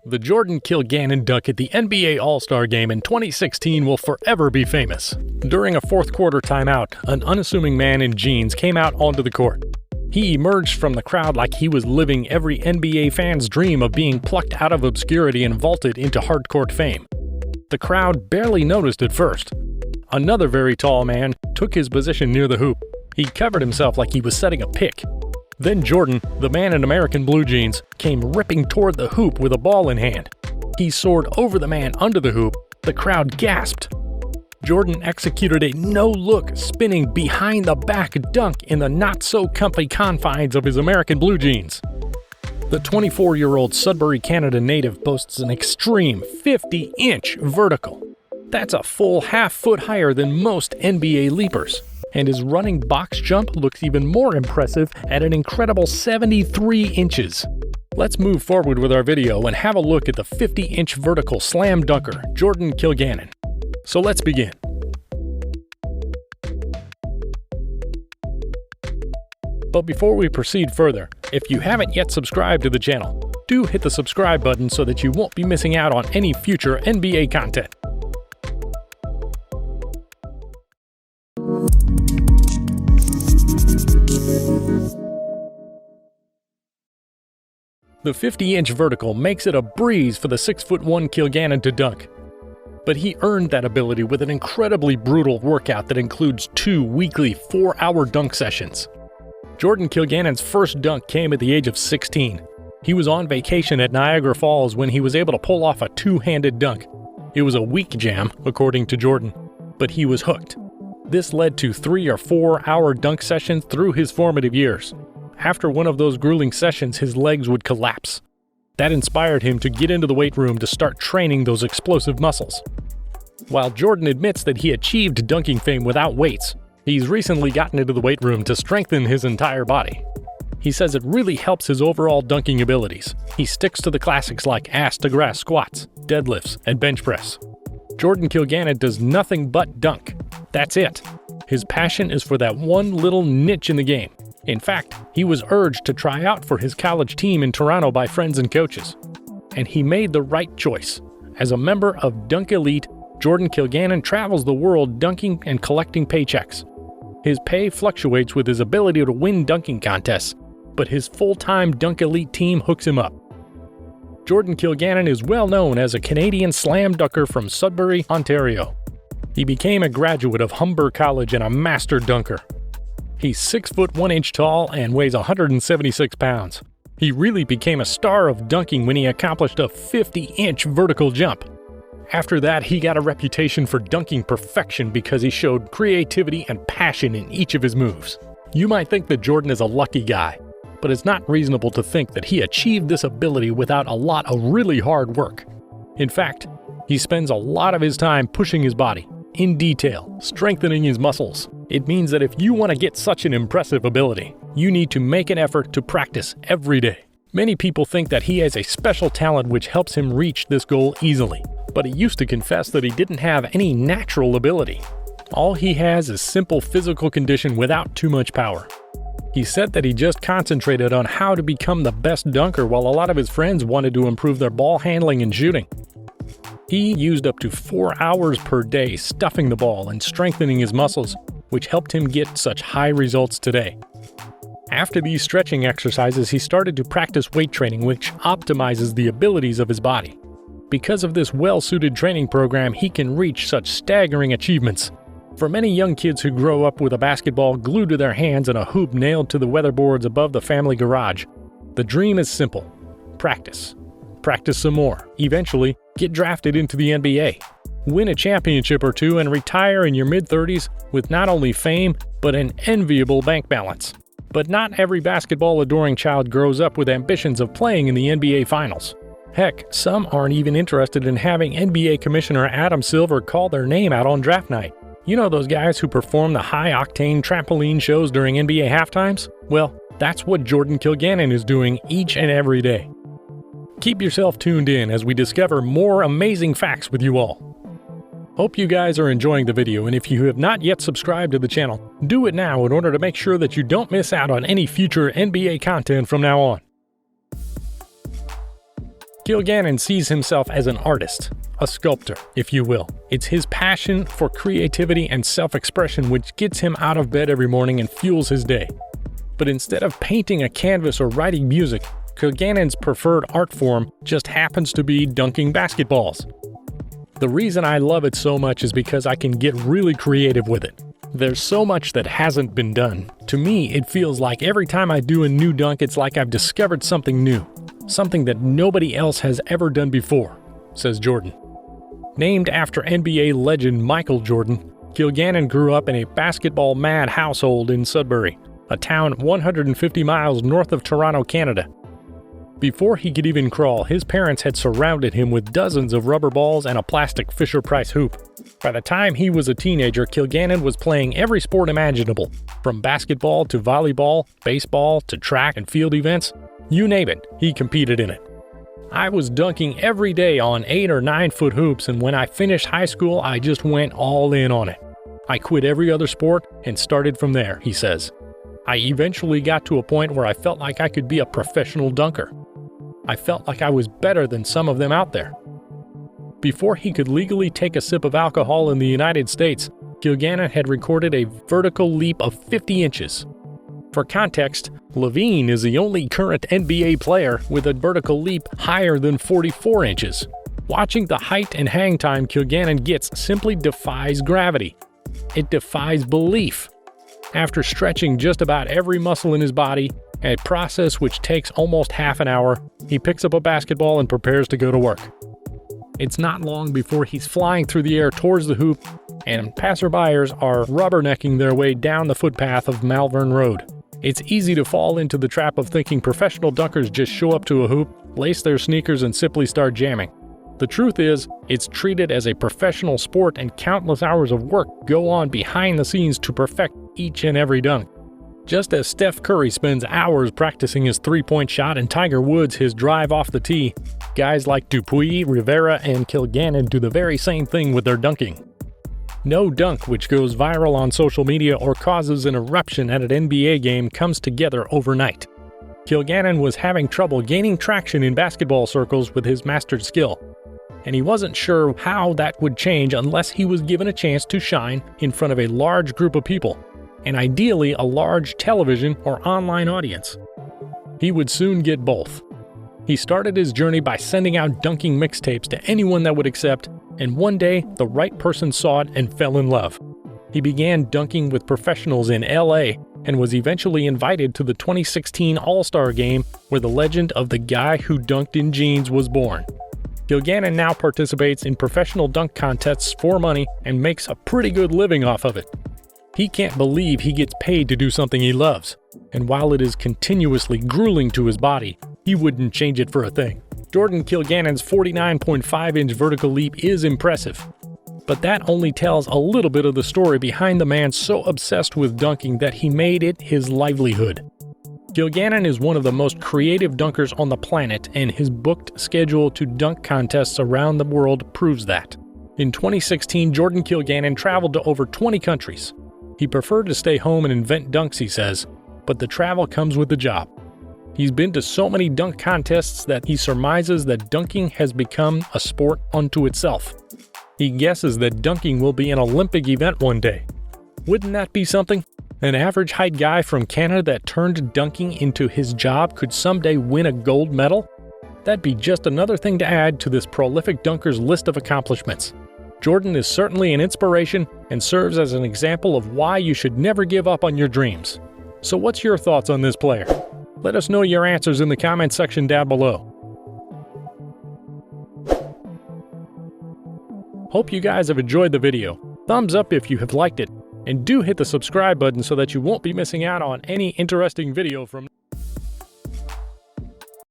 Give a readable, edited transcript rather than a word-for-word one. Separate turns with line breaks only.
The Jordan Kilganon dunk at the NBA All-Star Game in 2016 will forever be famous. During a fourth-quarter timeout, an unassuming man in jeans came out onto the court. He emerged from the crowd like he was living every NBA fan's dream of being plucked out of obscurity and vaulted into hardcourt fame. The crowd barely noticed at first. Another very tall man took his position near the hoop. He covered himself like he was setting a pick. Then Jordan, the man in American blue jeans, came ripping toward the hoop with a ball in hand. He soared over the man under the hoop. The crowd gasped. Jordan executed a no-look spinning behind-the-back dunk in the not-so-comfy confines of his American blue jeans. The 24-year-old Sudbury, Canada native boasts an extreme 50-inch vertical. That's a full half-foot higher than most NBA leapers. And his running box jump looks even more impressive at an incredible 73 inches. Let's move forward with our video and have a look at the 50-inch vertical slam dunker, Jordan Kilganon. So let's begin. But before we proceed further, if you haven't yet subscribed to the channel, do hit the subscribe button so that you won't be missing out on any future NBA content. The 50-inch vertical makes it a breeze for the 6'1" Kilganon to dunk. But he earned that ability with an incredibly brutal workout that includes 2 weekly 4-hour dunk sessions. Jordan Kilganon's first dunk came at the age of 16. He was on vacation at Niagara Falls when he was able to pull off a 2-handed dunk. It was a weak jam, according to Jordan, but he was hooked. This led to 3 or 4-hour dunk sessions through his formative years. After one of those grueling sessions, his legs would collapse. That inspired him to get into the weight room to start training those explosive muscles. While Jordan admits that he achieved dunking fame without weights, he's recently gotten into the weight room to strengthen his entire body. He says it really helps his overall dunking abilities. He sticks to the classics like ass-to-grass squats, deadlifts, and bench press. Jordan Kilganon does nothing but dunk. That's it. His passion is for that one little niche in the game. In fact, he was urged to try out for his college team in Toronto by friends and coaches. And he made the right choice. As a member of Dunk Elite, Jordan Kilganon travels the world dunking and collecting paychecks. His pay fluctuates with his ability to win dunking contests, but his full-time Dunk Elite team hooks him up. Jordan Kilganon is well known as a Canadian slam dunker from Sudbury, Ontario. He became a graduate of Humber College and a master dunker. He's 6'1" tall and weighs 176 pounds. He really became a star of dunking when he accomplished a 50-inch vertical jump. After that, he got a reputation for dunking perfection because he showed creativity and passion in each of his moves. You might think that Jordan is a lucky guy, but it's not reasonable to think that he achieved this ability without a lot of really hard work. In fact, he spends a lot of his time pushing his body, in detail, strengthening his muscles. It means that if you want to get such an impressive ability, you need to make an effort to practice every day. Many people think that he has a special talent which helps him reach this goal easily, but he used to confess that he didn't have any natural ability. All he has is simple physical condition without too much power. He said that he just concentrated on how to become the best dunker while a lot of his friends wanted to improve their ball handling and shooting. He used up to 4 hours per day stuffing the ball and strengthening his muscles, which helped him get such high results today. After these stretching exercises, he started to practice weight training, which optimizes the abilities of his body. Because of this well-suited training program, he can reach such staggering achievements. For many young kids who grow up with a basketball glued to their hands and a hoop nailed to the weatherboards above the family garage, the dream is simple. Practice. Practice some more. Eventually, get drafted into the NBA. Win a championship or two and retire in your mid-30s with not only fame, but an enviable bank balance. But not every basketball-adoring child grows up with ambitions of playing in the NBA Finals. Heck, some aren't even interested in having NBA Commissioner Adam Silver call their name out on draft night. You know those guys who perform the high-octane trampoline shows during NBA halftimes? Well, that's what Jordan Kilganon is doing each and every day. Keep yourself tuned in as we discover more amazing facts with you all. Hope you guys are enjoying the video, and if you have not yet subscribed to the channel, do it now in order to make sure that you don't miss out on any future NBA content from now on. Kilganon sees himself as an artist, a sculptor, if you will. It's his passion for creativity and self-expression which gets him out of bed every morning and fuels his day. But instead of painting a canvas or writing music, Kilganon's preferred art form just happens to be dunking basketballs. The reason I love it so much is because I can get really creative with it. There's so much that hasn't been done. To me, it feels like every time I do a new dunk, it's like I've discovered something new. Something that nobody else has ever done before, says Jordan. Named after NBA legend Michael Jordan, Kilganon grew up in a basketball-mad household in Sudbury, a town 150 miles north of Toronto, Canada. Before he could even crawl, his parents had surrounded him with dozens of rubber balls and a plastic Fisher-Price hoop. By the time he was a teenager, Kilganon was playing every sport imaginable, from basketball to volleyball, baseball to track and field events. You name it, he competed in it. I was dunking every day on 8 or 9 foot hoops, and when I finished high school, I just went all in on it. I quit every other sport and started from there, he says. I eventually got to a point where I felt like I could be a professional dunker. I felt like I was better than some of them out there. Before he could legally take a sip of alcohol in the United States, Kilganon had recorded a vertical leap of 50 inches. For context, Levine is the only current NBA player with a vertical leap higher than 44 inches. Watching the height and hang time Kilganon gets simply defies gravity. It defies belief. After stretching just about every muscle in his body, a process which takes almost half an hour, he picks up a basketball and prepares to go to work. It's not long before he's flying through the air towards the hoop, and passerbyers are rubbernecking their way down the footpath of Malvern Road. It's easy to fall into the trap of thinking professional dunkers just show up to a hoop, lace their sneakers, and simply start jamming. The truth is, it's treated as a professional sport, and countless hours of work go on behind the scenes to perfect each and every dunk. Just as Steph Curry spends hours practicing his three-point shot and Tiger Woods his drive off the tee, guys like Dupuis, Rivera, and Kilganon do the very same thing with their dunking. No dunk which goes viral on social media or causes an eruption at an NBA game comes together overnight. Kilganon was having trouble gaining traction in basketball circles with his mastered skill, and he wasn't sure how that would change unless he was given a chance to shine in front of a large group of people, and ideally a large television or online audience. He would soon get both. He started his journey by sending out dunking mixtapes to anyone that would accept, and one day the right person saw it and fell in love. He began dunking with professionals in LA and was eventually invited to the 2016 All-Star Game, where the legend of the guy who dunked in jeans was born. Kilganon now participates in professional dunk contests for money and makes a pretty good living off of it. He can't believe he gets paid to do something he loves, and while it is continuously grueling to his body, he wouldn't change it for a thing. Jordan Kilganon's 49.5-inch vertical leap is impressive, but that only tells a little bit of the story behind the man so obsessed with dunking that he made it his livelihood. Kilganon is one of the most creative dunkers on the planet, and his booked schedule to dunk contests around the world proves that. In 2016, Jordan Kilganon traveled to over 20 countries. He preferred to stay home and invent dunks, he says, but the travel comes with the job. He's been to so many dunk contests that he surmises that dunking has become a sport unto itself. He guesses that dunking will be an Olympic event one day. Wouldn't that be something? An average height guy from Canada that turned dunking into his job could someday win a gold medal? That'd be just another thing to add to this prolific dunker's list of accomplishments. Jordan is certainly an inspiration and serves as an example of why you should never give up on your dreams. So what's your thoughts on this player? Let us know your answers in the comment section down below. Hope you guys have enjoyed the video. Thumbs up if you have liked it, and do hit the subscribe button so that you won't be missing out on any interesting video from